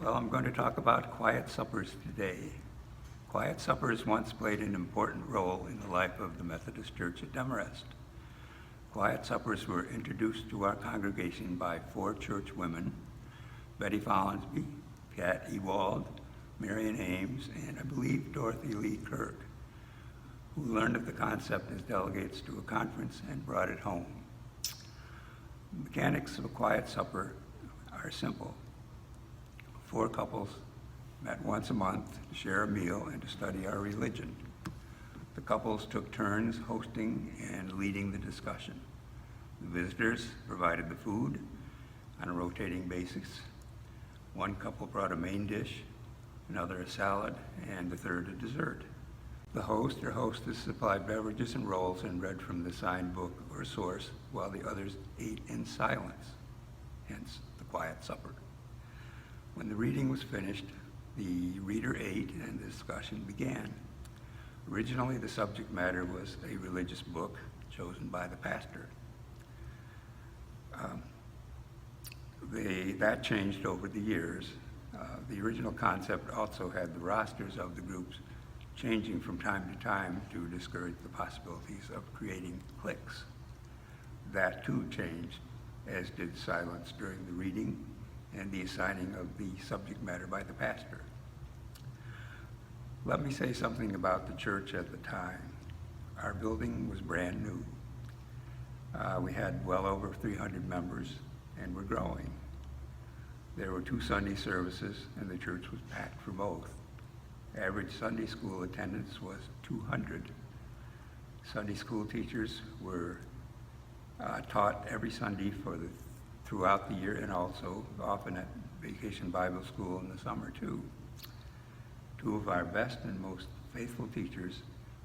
Well, I'm going to talk about quiet suppers today. Quiet suppers once played an important role in the life of the Methodist Church at Demarest. Quiet suppers were introduced to our congregation by 4 church women, Betty Follinsby, Pat Ewald, Marion Ames, and I believe Dorothy Lee Kirk, who learned of the concept as delegates to a conference and brought it home. The mechanics of a quiet supper are simple. 4 couples met once a month to share a meal and to study our religion. The couples took turns hosting and leading the discussion. The visitors provided the food on a rotating basis. One couple brought a main dish, another a salad, and the third a dessert. The host or hostess supplied beverages and rolls and read from the signed book or source while the others ate in silence, hence the quiet supper. When the reading was finished, the reader ate and the discussion began. Originally, the subject matter was a religious book chosen by the pastor. That changed over the years. The original concept also had the rosters of the groups changing from time to time to discourage the possibilities of creating cliques. That too changed, as did silence during the reading and the assigning of the subject matter by the pastor. Let me say something about the church at the time. Our building was brand new. We had well over 300 members and were growing. There were 2 Sunday services and the church was packed for both. Average Sunday school attendance was 200. Sunday school teachers were taught every Sunday throughout the year and also often at Vacation Bible School in the summer too. 2 of our best and most faithful teachers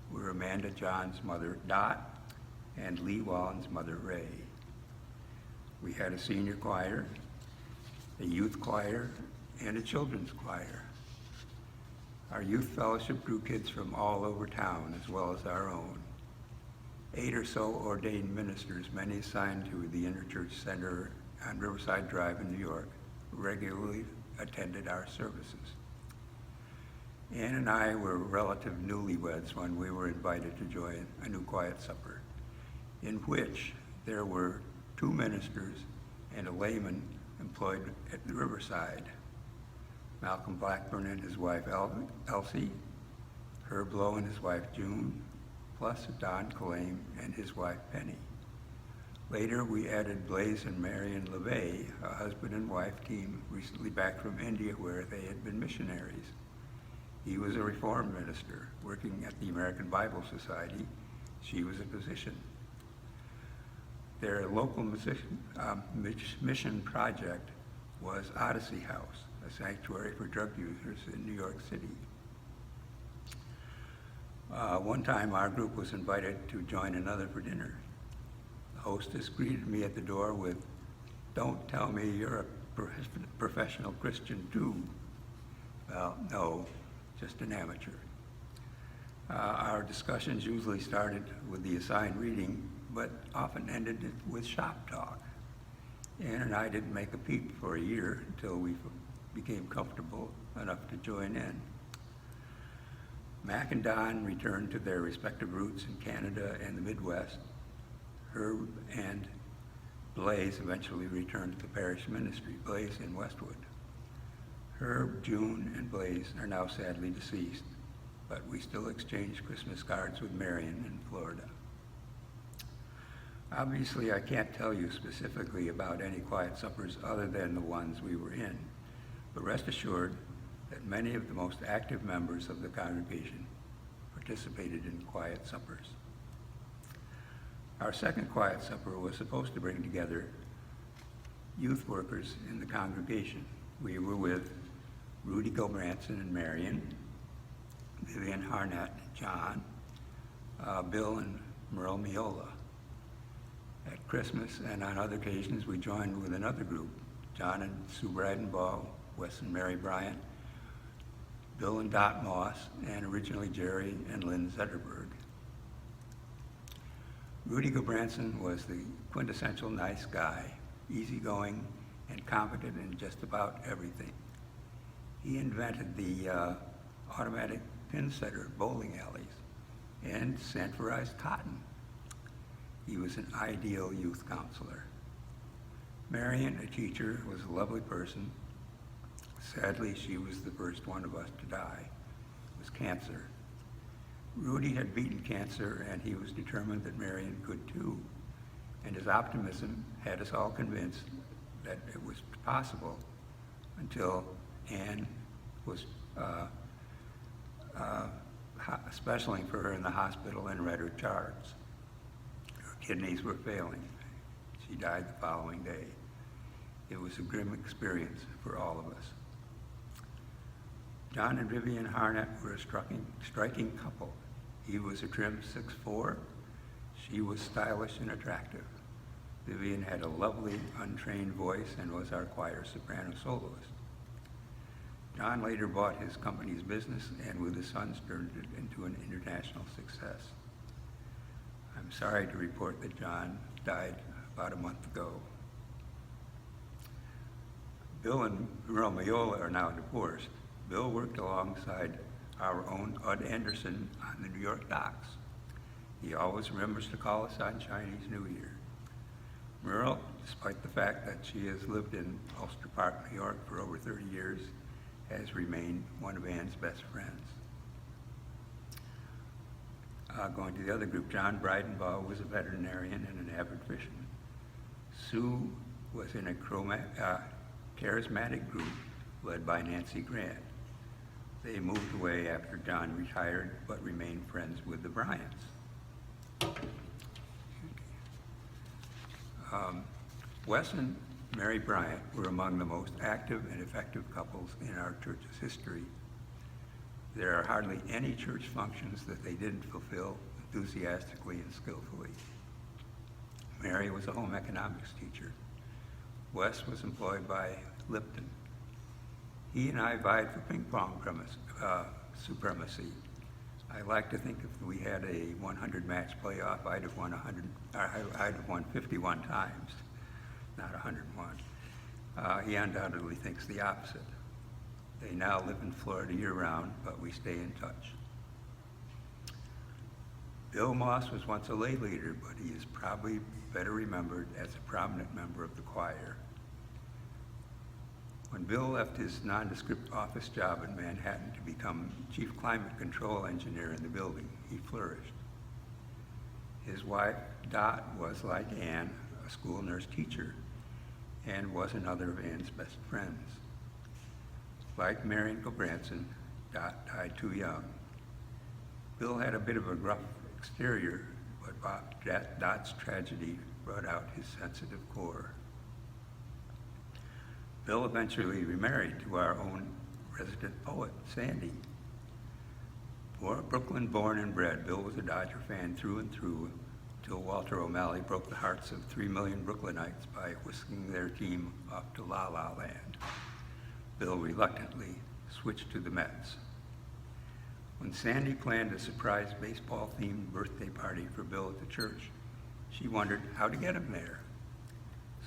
were Amanda John's mother, Dot, and Lee Wallen's mother, Ray. We had a senior choir, a youth choir, and a children's choir. Our youth fellowship drew kids from all over town as well as our own. 8 or so ordained ministers, many assigned to the Interchurch Center on Riverside Drive in New York, regularly attended our services. Ann and I were relative newlyweds when we were invited to join a new quiet supper, in which there were 2 ministers and a layman employed at the Riverside. Malcolm Blackburn and his wife Elsie, Herb Lowe and his wife June, plus Don Colame and his wife Penny. Later, we added Blaise and Marion LeVay, a husband and wife team recently back from India where they had been missionaries. He was a Reformed minister working at the American Bible Society. She was a physician. Their local mission project was Odyssey House, a sanctuary for drug users in New York City. One time our group was invited to join another for dinner. The hostess greeted me at the door with, "Don't tell me you're a professional Christian too." Well, no, just an amateur. Our discussions usually started with the assigned reading, but often ended with shop talk. Ann and I didn't make a peep for a year until we became comfortable enough to join in. Mac and Don returned to their respective roots in Canada and the Midwest. Herb and Blaise eventually returned to the parish ministry, Blaise in Westwood. Herb, June, and Blaise are now sadly deceased, but we still exchange Christmas cards with Marion in Florida. Obviously, I can't tell you specifically about any quiet suppers other than the ones we were in, but rest assured that many of the most active members of the congregation participated in quiet suppers. Our second quiet supper was supposed to bring together youth workers in the congregation. We were with Rudy Gobranson and Marion, Vivian Harnett and John, Bill and Merle Miola. At Christmas and on other occasions, we joined with another group, John and Sue Breidenbaugh, Wes and Mary Bryant, Bill and Dot Moss, and originally Jerry and Lynn Zetterberg. Rudy Gobranson was the quintessential nice guy, easygoing and competent in just about everything. He invented the automatic pin setter bowling alleys and sanforized cotton. He was an ideal youth counselor. Marion, a teacher, was a lovely person. Sadly, she was the first one of us to die. It was cancer. Rudy had beaten cancer, and he was determined that Marion could too. And his optimism had us all convinced that it was possible until Anne was specialing for her in the hospital and read her charts. Her kidneys were failing. She died the following day. It was a grim experience for all of us. John and Vivian Harnett were a striking couple. He was a trim 6'4". She was stylish and attractive. Vivian had a lovely, untrained voice and was our choir soprano soloist. John later bought his company's business and with his sons turned it into an international success. I'm sorry to report that John died about a month ago. Bill and Romeola are now divorced. Bill worked alongside our own Ud Anderson on the New York docks. He always remembers to call us on Chinese New Year. Merle, despite the fact that she has lived in Ulster Park, New York for over 30 years, has remained one of Anne's best friends. Going to the other group, John Breidenbaugh was a veterinarian and an avid fisherman. Sue was in a charismatic group led by Nancy Grant. They moved away after John retired, but remained friends with the Bryants. Wes and Mary Bryant were among the most active and effective couples in our church's history. There are hardly any church functions that they didn't fulfill enthusiastically and skillfully. Mary was a home economics teacher. Wes was employed by Lipton. He and I vied for ping pong supremacy. I like to think if we had a 100 match playoff, I'd have won 51 times, not 101. He undoubtedly thinks the opposite. They now live in Florida year-round, but we stay in touch. Bill Moss was once a lay leader, but he is probably better remembered as a prominent member of the choir. When Bill left his nondescript office job in Manhattan to become chief climate control engineer in the building, he flourished. His wife, Dot, was like Anne, a school nurse teacher, and was another of Anne's best friends. Like Marion Gobranson, Dot died too young. Bill had a bit of a gruff exterior, but Dot's tragedy brought out his sensitive core. Bill eventually remarried to our own resident poet, Sandy. Brooklyn born and bred, Bill was a Dodger fan through and through until Walter O'Malley broke the hearts of 3 million Brooklynites by whisking their team off to La La Land. Bill reluctantly switched to the Mets. When Sandy planned a surprise baseball-themed birthday party for Bill at the church, she wondered how to get him there.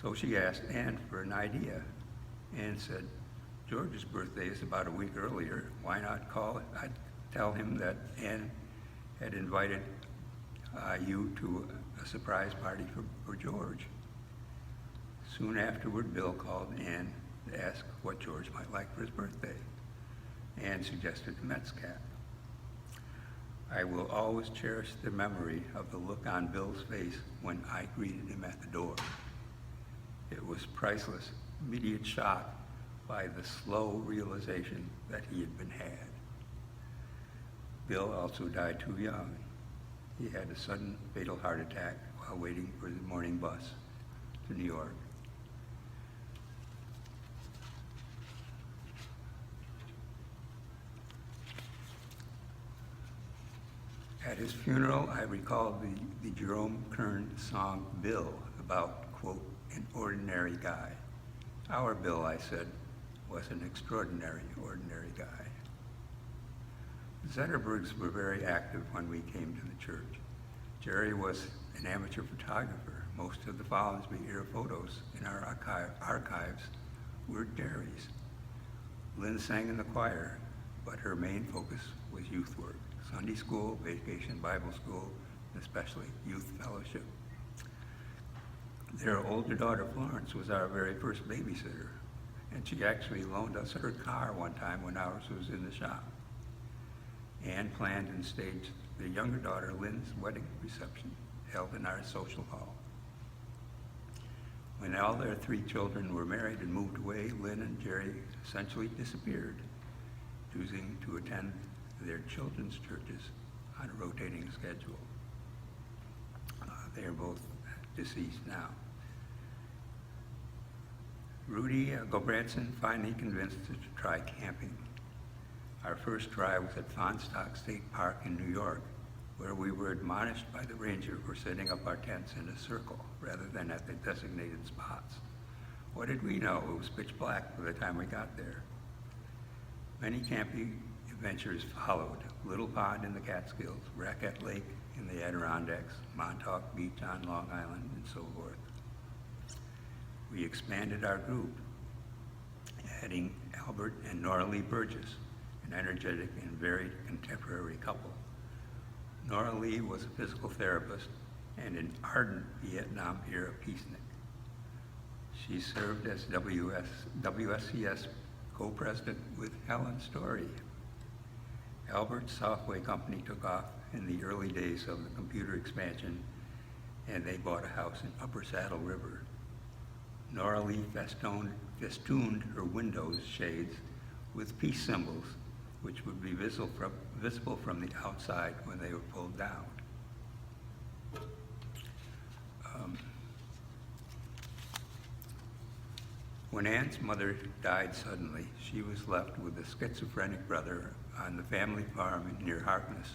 So she asked Anne for an idea. Anne said, George's birthday is about a week earlier. Why not call it? I'd tell him that Anne had invited you to a surprise party for George. Soon afterward, Bill called Anne to ask what George might like for his birthday. Anne suggested the Mets cap. I will always cherish the memory of the look on Bill's face when I greeted him at the door. It was priceless, immediate shock by the slow realization that he had been had. Bill also died too young. He had a sudden fatal heart attack while waiting for the morning bus to New York. At his funeral, I recalled the Jerome Kern song, Bill, about, quote, an ordinary guy. Our Bill, I said, was an extraordinary, ordinary guy. The Zetterbergs were very active when we came to the church. Jerry was an amateur photographer. Most of the Follansbee era photos in our archives were Jerry's. Lynn sang in the choir, but her main focus was youth work, Sunday school, vacation Bible school, and especially youth fellowship. Their older daughter, Florence, was our very first babysitter, and she actually loaned us her car one time when ours was in the shop. Anne planned and staged their younger daughter, Lynn's wedding reception, held in our social hall. When all their 3 children were married and moved away, Lynn and Jerry essentially disappeared, choosing to attend their children's churches on a rotating schedule. They are both deceased now. Rudy Gobranson finally convinced us to try camping. Our first try was at Fonsstock State Park in New York, where we were admonished by the ranger for setting up our tents in a circle rather than at the designated spots. What did we know? It was pitch black by the time we got there. Many camping adventures followed: Little Pond in the Catskills, Raquette Lake in the Adirondacks, Montauk Beach on Long Island, and so forth. We expanded our group, adding Albert and Nora Lee Burgess, an energetic and very contemporary couple. Nora Lee was a physical therapist and an ardent Vietnam-era peacenik. She served as WSCS co-president with Helen Story. Albert's software company took off in the early days of the computer expansion, and they bought a house in Upper Saddle River. Nora Lee festooned her windows shades with peace symbols, which would be visible from the outside when they were pulled down. When Anne's mother died suddenly, she was left with a schizophrenic brother on the family farm near Harkness,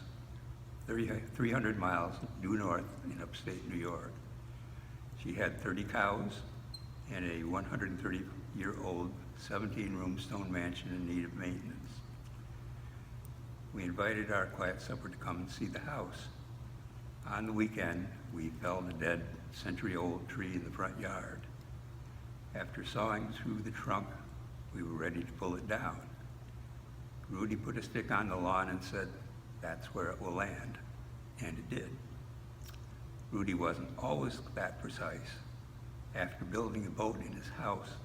300 miles due north in upstate New York. She had 30 cows and a 130-year-old 17-room stone mansion in need of maintenance. We invited our quiet supper to come and see the house. On the weekend, we felled a dead century-old tree in the front yard. After sawing through the trunk, we were ready to pull it down. Rudy put a stick on the lawn and said, "That's where it will land," and it did. Rudy wasn't always that precise. After building a boat in his house,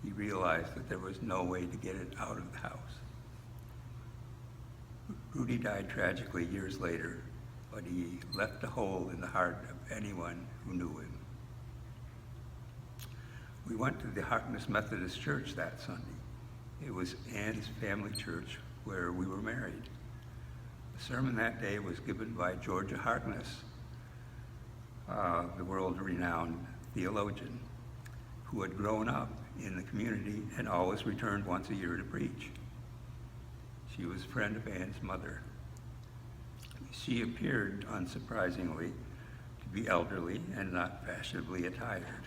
he realized that there was no way to get it out of the house. Rudy died tragically years later, but he left a hole in the heart of anyone who knew him. We went to the Harkness Methodist Church that Sunday. It was Anne's family church where we were married. The sermon that day was given by Georgia Harkness, the world-renowned theologian, who had grown up in the community and always returned once a year to preach. She was a friend of Anne's mother. She appeared, unsurprisingly, to be elderly and not fashionably attired.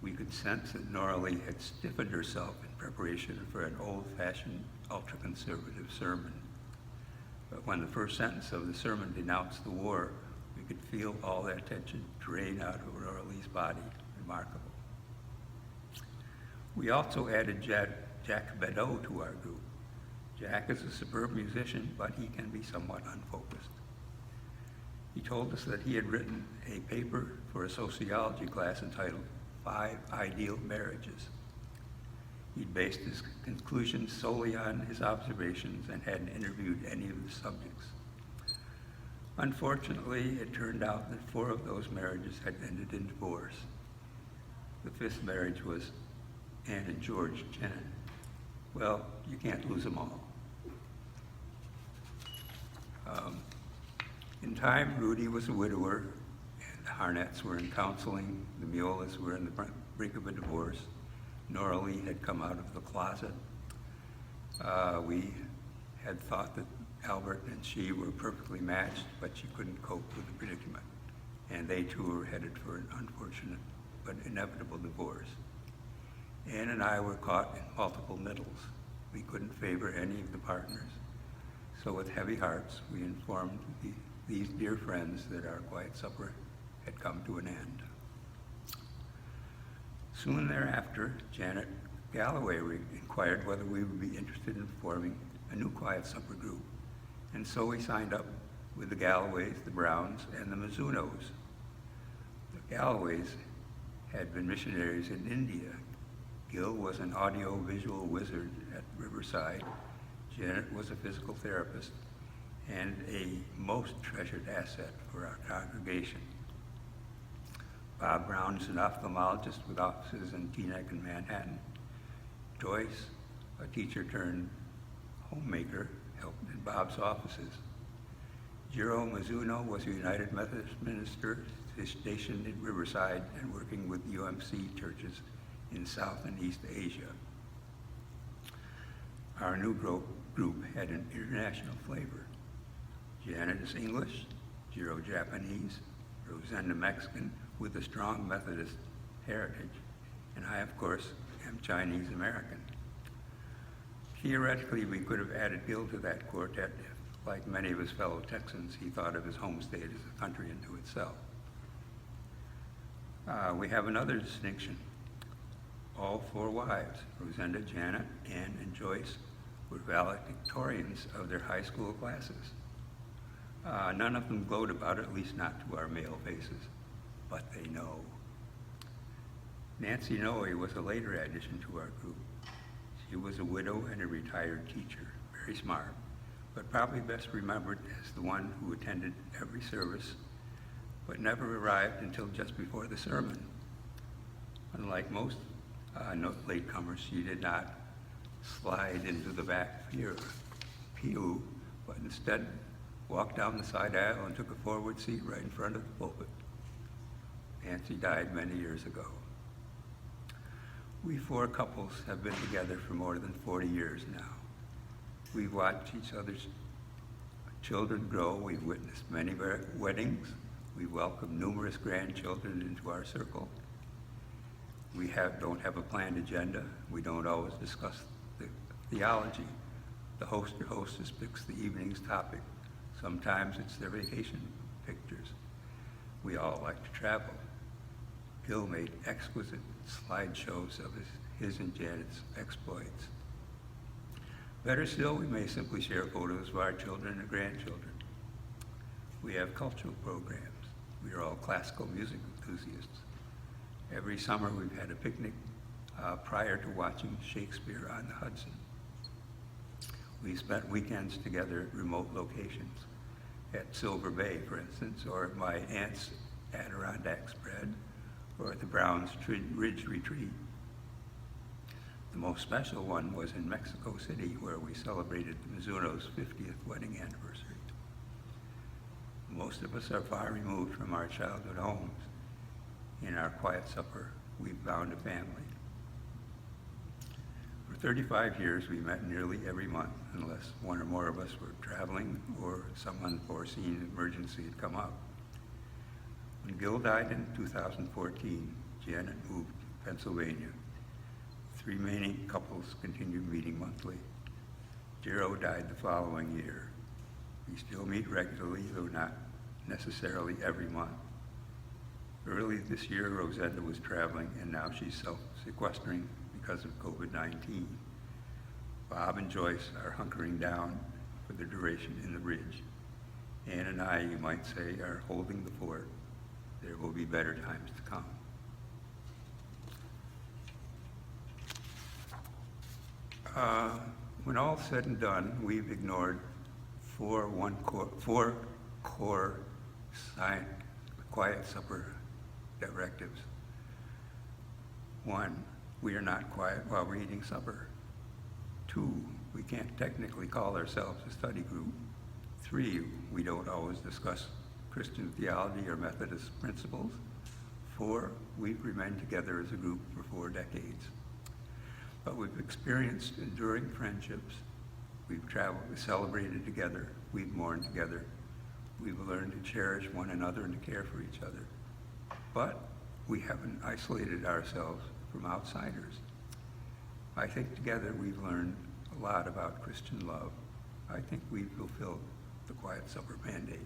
We could sense that Nora Lee had stiffened herself in preparation for an old-fashioned, ultra-conservative sermon. But when the first sentence of the sermon denounced the war, we could feel all that tension drain out of Nora Lee's body. Remarkable. We also added Jack Bedeau to our group. Jack is a superb musician, but he can be somewhat unfocused. He told us that he had written a paper for a sociology class entitled 5 Ideal Marriages. He'd based his conclusions solely on his observations and hadn't interviewed any of the subjects. Unfortunately, it turned out that 4 of those marriages had ended in divorce. The 5th marriage was Anne and George Chien. Well, you can't lose them all. In time, Rudy was a widower, and the Harnetts were in counseling, the Miolas were in the brink of a divorce. Nora Lee had come out of the closet. We had thought that Albert and she were perfectly matched, but she couldn't cope with the predicament. And they too were headed for an unfortunate but inevitable divorce. Anne and I were caught in multiple middles. We couldn't favor any of the partners. So with heavy hearts, we informed these dear friends that our quiet supper had come to an end. Soon thereafter, Janet Galloway inquired whether we would be interested in forming a new quiet supper group, and so we signed up with the Galloways, the Browns, and the Mizunos. The Galloways had been missionaries in India. Gil was an audio-visual wizard at Riverside. Janet was a physical therapist and a most treasured asset for our congregation. Bob Brown is an ophthalmologist with offices in Teaneck and Manhattan. Joyce, a teacher turned homemaker, helped in Bob's offices. Jiro Mizuno was a United Methodist minister stationed in Riverside and working with UMC churches in South and East Asia. Our new group had an international flavor. Janet is English, Jiro Japanese, Rosenda Mexican with a strong Methodist heritage, and I, of course, am Chinese American. Theoretically, we could have added Gil to that quartet if, like many of his fellow Texans, he thought of his home state as a country unto itself. We have another distinction. All four wives, Rosenda, Janet, Ann, and Joyce, were valedictorians of their high school classes. None of them glowed about it, at least not to our male faces, but they know. Nancy Noe was a later addition to our group. She was a widow and a retired teacher, very smart, but probably best remembered as the one who attended every service, but never arrived until just before the sermon. Unlike most latecomers, she did not slide into the back pew, but instead walked down the side aisle and took a forward seat right in front of the pulpit. Nancy died many years ago. We four couples have been together for more than 40 years now. We've watched each other's children grow. We've witnessed many weddings. We've welcomed numerous grandchildren into our circle. We don't have a planned agenda. We don't always discuss the theology. The host or hostess picks the evening's topic. Sometimes it's their vacation pictures. We all like to travel. Gil made exquisite slideshows of his and Janet's exploits. Better still, we may simply share photos of our children and grandchildren. We have cultural programs. We are all classical music enthusiasts. Every summer we've had a picnic prior to watching Shakespeare on the Hudson. We spent weekends together at remote locations, at Silver Bay, for instance, or at my aunt's Adirondack spread, or at the Browns Ridge Retreat. The most special one was in Mexico City, where we celebrated the Mizuno's 50th wedding anniversary. Most of us are far removed from our childhood homes. In our quiet supper, we found a family. For 35 years, we met nearly every month, unless one or more of us were traveling or some unforeseen emergency had come up. When Gil died in 2014, Janet moved to Pennsylvania. The remaining couples continued meeting monthly. Jiro died the following year. We still meet regularly, though not necessarily every month. Early this year, Rosenda was traveling, and now she's self-sequestering because of COVID-19. Bob and Joyce are hunkering down for the duration in the Ridge. Ann and I, you might say, are holding the fort. There will be better times to come. When all's said and done, we've ignored four core quiet supper directives. 1, we are not quiet while we're eating supper. 2, we can't technically call ourselves a study group. 3, we don't always discuss Christian theology or Methodist principles. 4, we've remained together as a group for 4 decades. But we've experienced enduring friendships. We've traveled, we celebrated together, we've mourned together. We've learned to cherish one another and to care for each other. But we haven't isolated ourselves from outsiders. I think together we've learned a lot about Christian love. I think we've fulfilled the Quiet Supper mandate.